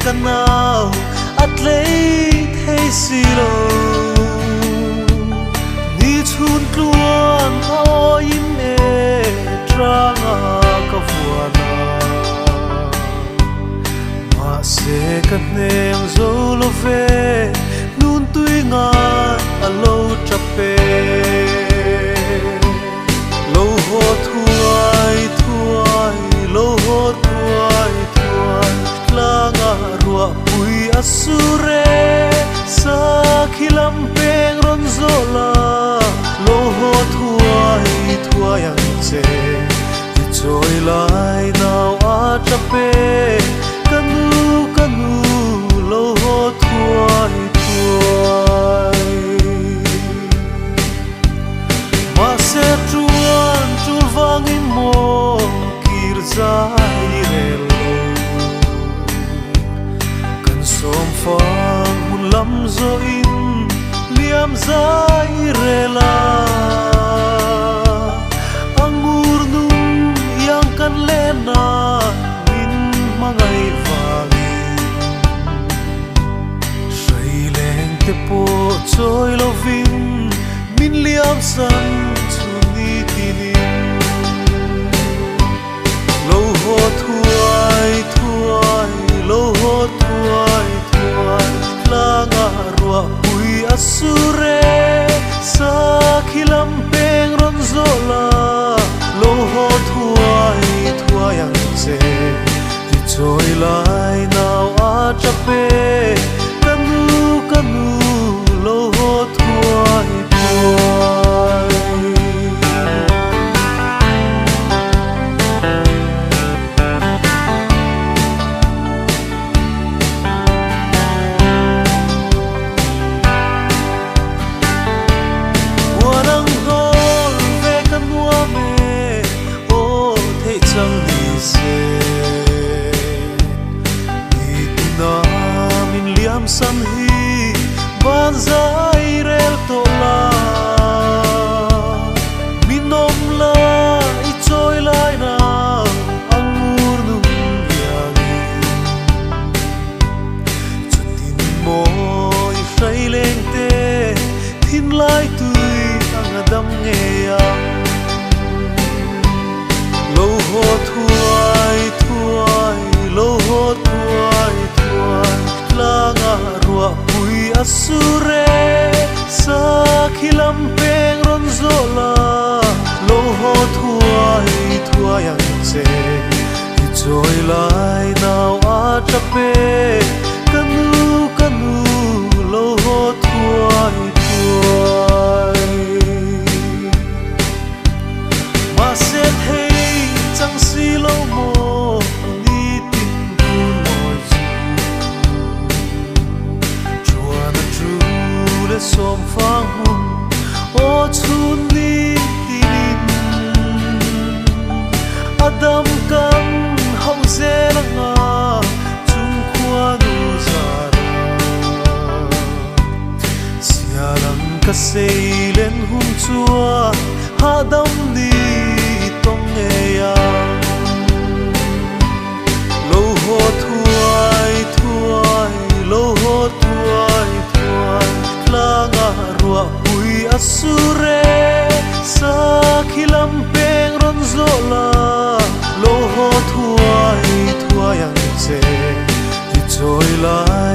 kanao at lấy thế silo ni chun tuan ao im e tranga ka fuana ma se kat neng zo lo ve nun tui nga alo chape lo ho thuai thuai lo ho thuai thuai langa rua pui asure sa khilam peng ron zola lo ho thuai thuai ang che choi lai nào a chape kanu kanu lo ho thuai thuai ma se chuan chul vang im mo kir zai relo kan som fang hun lam zo in liam zai rela angur nung yang kan lena min mangai vangi sai leng te po choi lovin min liam san chuni tinin lo ho thuai thuai lo ho thuai thuai langa rua pui asure sa khilam peng ron zola lo ho thuai thuai ang che choi lai nào a chape kanu kanu lo ho thuai thuai chẳng đi xe đi tina min liam sam hi van zai rel to la min nom la I choi lai na angur nung yangi chutin moi sai leng te thin lai tui ang adam nge yang lo ho thuai thuai lo ho thuai thuai langa rua pui asure sa khilam peng ron zola lo ho thuai thuai ang che choi lai nào a chape kanu kanu lo ho thuai thuai ma se thei chẳng si lâu mô đi tìm buồn mỏi chùa na chú để xóm phang hùng ô chun đi tin Adam cam hậu dễ lăng à chung khoa nu zara xia lăng ca xây lên hùng chùa Adam đi tông nghe yang lo ho thuai thuai lo ho thuai thuai langa rua pui asure sa khilam peng ron zola lo ho thuai thuai ang che choi lai